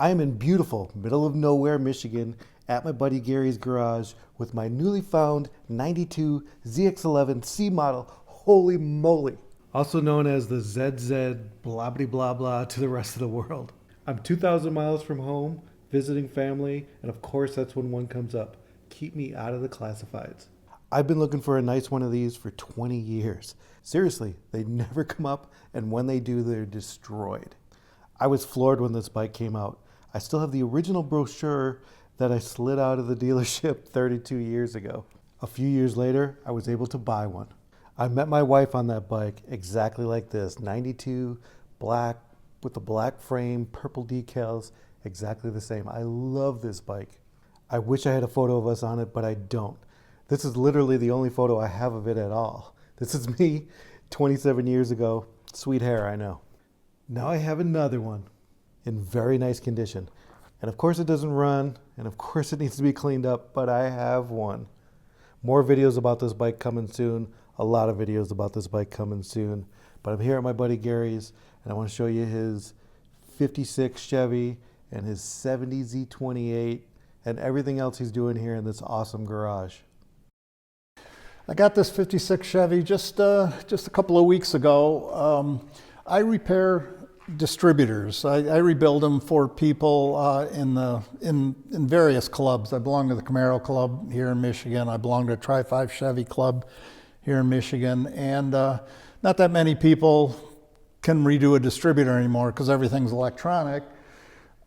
I am in beautiful, middle of nowhere, Michigan, at my buddy Gary's garage with my newly found 92 ZX11 C model. Holy moly. Also known as the ZZ blah blah blah blah to the rest of the world. I'm 2,000 miles from home, visiting family, and of course that's when one comes up. Keep me out of the classifieds. I've been looking for a nice one of these for 20 years. Seriously, they never come up, and when they do, they're destroyed. I was floored when this bike came out. I still have the original brochure that I slid out of the dealership 32 years ago. A few years later, I was able to buy one. I met my wife on that bike exactly like this, 92, black, with the black frame, purple decals, exactly the same. I love this bike. I wish I had a photo of us on it, but I don't. This is literally the only photo I have of it at all. This is me 27 years ago. Sweet hair, I know. Now I have another one in very nice condition. And of course it doesn't run, and of course it needs to be cleaned up, but I have one. More videos about this bike coming soon. A lot of videos about this bike coming soon. But I'm here at my buddy Gary's, and I want to show you his 56 Chevy and his 70 Z28 and everything else he's doing here in this awesome garage. I got this 56 Chevy just a couple of weeks ago. I repair distributors. I rebuild them for people in various clubs. I belong to the Camaro Club here in Michigan. I belong to Tri-Five Chevy Club here in Michigan. And not that many people can redo a distributor anymore because everything's electronic.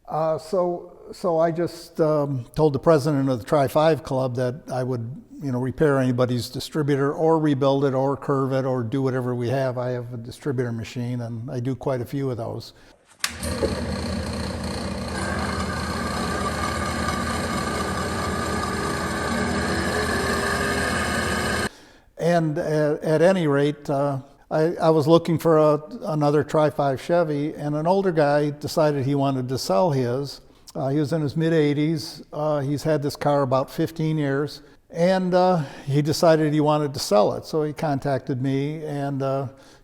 So I just told the president of the Tri-Five Club that I would, repair anybody's distributor or rebuild it or curve it or do whatever we have. I have a distributor machine and I do quite a few of those. And at any rate, I was looking for another Tri-Five Chevy, and an older guy decided he wanted to sell his. He was in his mid-80s. He's had this car about 15 years, and he decided he wanted to sell it. So he contacted me, and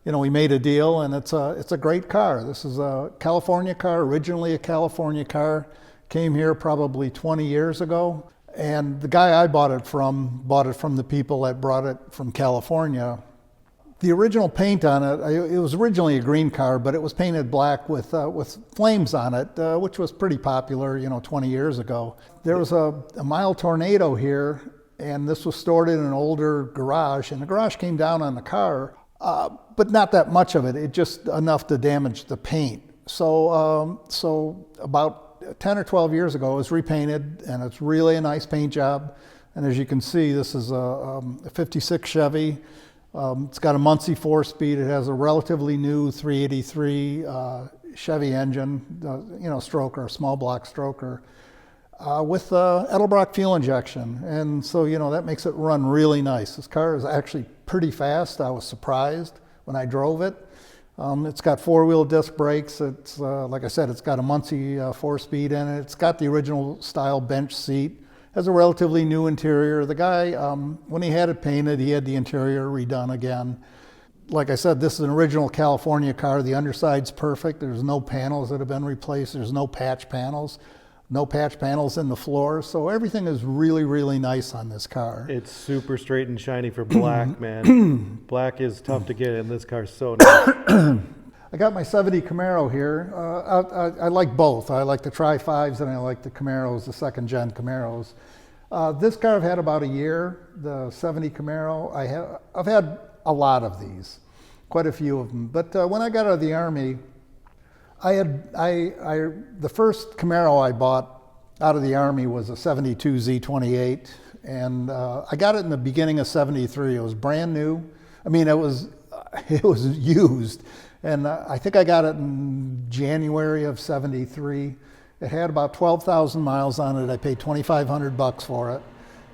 we made a deal, and it's a great car. This is a California car, originally a California car. Came here probably 20 years ago, and the guy I bought it from the people that brought it from California. The original paint on it, it was originally a green car, but it was painted black with flames on it, which was pretty popular, 20 years ago. There was a mild tornado here, and this was stored in an older garage, and the garage came down on the car, but not that much of it. It just enough to damage the paint. So about 10 or 12 years ago, it was repainted, and it's really a nice paint job. And as you can see, this is a 56 Chevy. It's got a Muncie 4-speed. It has a relatively new 383 Chevy engine, stroker, small block stroker, with Edelbrock fuel injection. And so, that makes it run really nice. This car is actually pretty fast. I was surprised when I drove it. It's got 4-wheel disc brakes. It's, like I said, it's got a Muncie 4-speed in it. It's got the original style bench seat. Has a relatively new interior. The guy, when he had it painted, he had the interior redone again. Like I said, this is an original California car. The underside's perfect. There's no panels that have been replaced. There's no patch panels. No patch panels in the floor. So everything is really, really nice on this car. It's super straight and shiny for black, man. Black is tough to get, and this car's so nice. I got my 70 Camaro here. I like both. I like the Tri-Fives and I like the Camaros, the second-gen Camaros. This car I've had about a year, the 70 Camaro. I've had a lot of these, quite a few of them. But when I got out of the Army, the first Camaro I bought out of the Army was a 72 Z28, and I got it in the beginning of '73. It was brand new. I mean, it was used. And I think I got it in January of '73. It had about 12,000 miles on it. I paid $2,500 for it.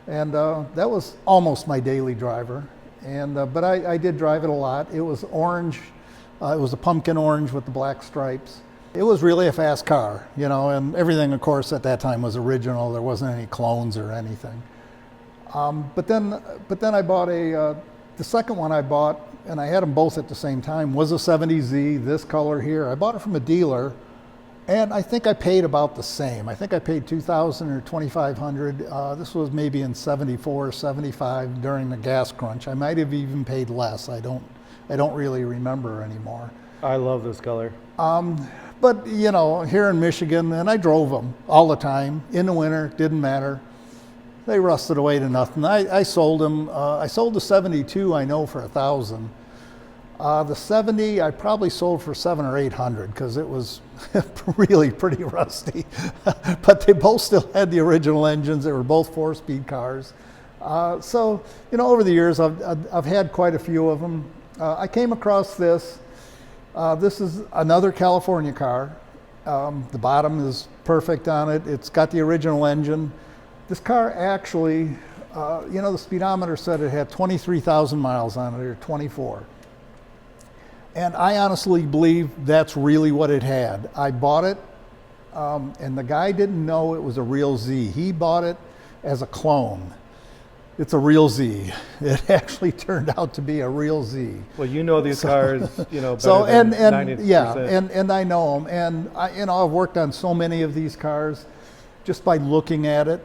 And that was almost my daily driver. And but I did drive it a lot. It was orange. It was a pumpkin orange with the black stripes. It was really a fast car, and everything, of course, at that time was original. There wasn't any clones or anything. But then I bought the second one I bought, and I had them both at the same time, was a 70Z, this color here. I bought it from a dealer, And I think I paid about the same. I think I paid $2,000 or $2,500. This was maybe in '74 or '75 during the gas crunch. I might have even paid less. I don't really remember anymore. I love this color. But you know, here in Michigan, and I drove them all the time in the winter. Didn't matter. They rusted away to nothing. I sold them. I sold the '72, I know, for $1,000. The '70 I probably sold for $700 or $800 because it was really pretty rusty. But they both still had the original engines. They were both 4-speed cars. So you know, over the years I've had quite a few of them. I came across this. This is another California car. The bottom is perfect on it. It's got the original engine. This car actually, you know, the speedometer said it had 23,000 miles on it, or 24. And I honestly believe that's really what it had. I bought it, and the guy didn't know it was a real Z. He bought it as a clone. It's a real Z. It actually turned out to be a real Z. Well, you know these cars, you know, better So than and 90%. yeah, and I know them, and you know, I've worked on so many of these cars, just by looking at it.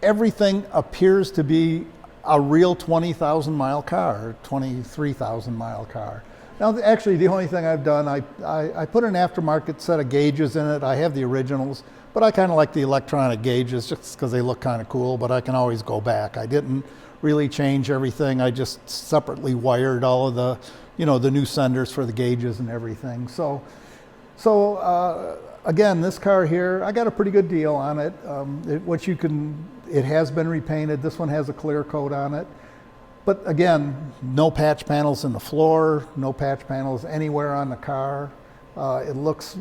Everything appears to be a real 20,000 mile car, 23,000 mile car. Now, actually, the only thing I've done, I put an aftermarket set of gauges in it. I have the originals, but I kind of like the electronic gauges just because they look kind of cool, but I can always go back. I didn't really change everything. I just separately wired all of the, you know, the new senders for the gauges and everything. So again, this car here, I got a pretty good deal on it. It has been repainted. This one has a clear coat on it. But again, no patch panels in the floor, no patch panels anywhere on the car. It looks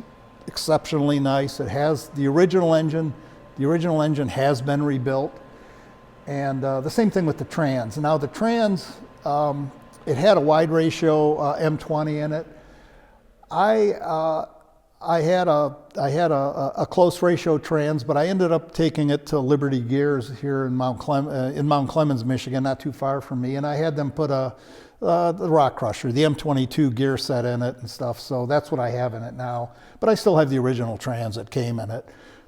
exceptionally nice. It has the original engine. The original engine has been rebuilt. And the same thing with the trans. Now the trans, it had a wide ratio M20 in it. I had a close ratio trans, but I ended up taking it to Liberty Gears here in Mount Clemens, Michigan, not too far from me, and I had them put the Rock Crusher, the M22 gear set in it and stuff. So that's what I have in it now. But I still have the original trans that came in it.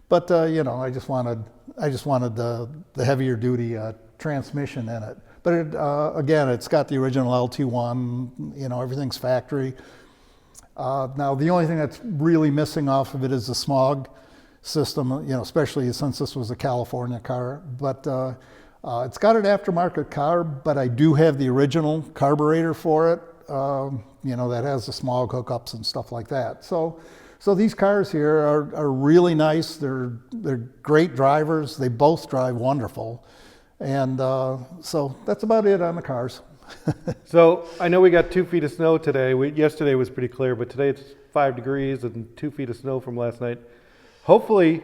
But you know, I just wanted the heavier duty transmission in it. But again, it's got the original LT1. You know, everything's factory. Now, the only thing that's really missing off of it is the smog system, you know, especially since this was a California car. But it's got an aftermarket carb, but I do have the original carburetor for it, you know, that has the smog hookups and stuff like that. So these cars here are really nice. They're great drivers. They both drive wonderful. And so that's about it on the cars. So I know we got 2 feet of snow today. Yesterday was pretty clear, but today it's 5 degrees and 2 feet of snow from last night. Hopefully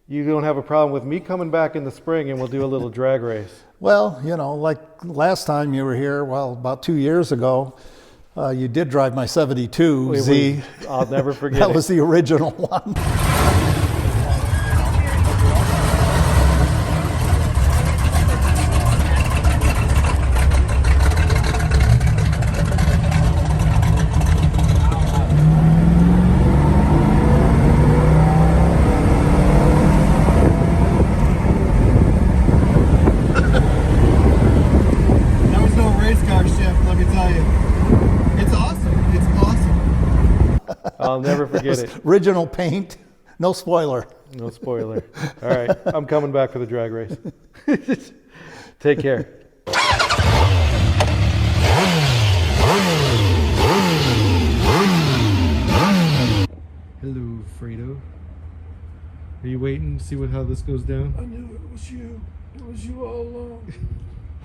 you don't have a problem with me coming back in the spring and we'll do a little drag race. Well, you know, like last time you were here, well, about 2 years ago, you did drive my '72 Z. I'll never forget That it. was the original one. I'll never forget it. Original paint, no spoiler. No spoiler. All right, I'm coming back for the drag race. Take care. Hello, Fredo. Are you waiting to see how this goes down? I knew it was you. It was you all along.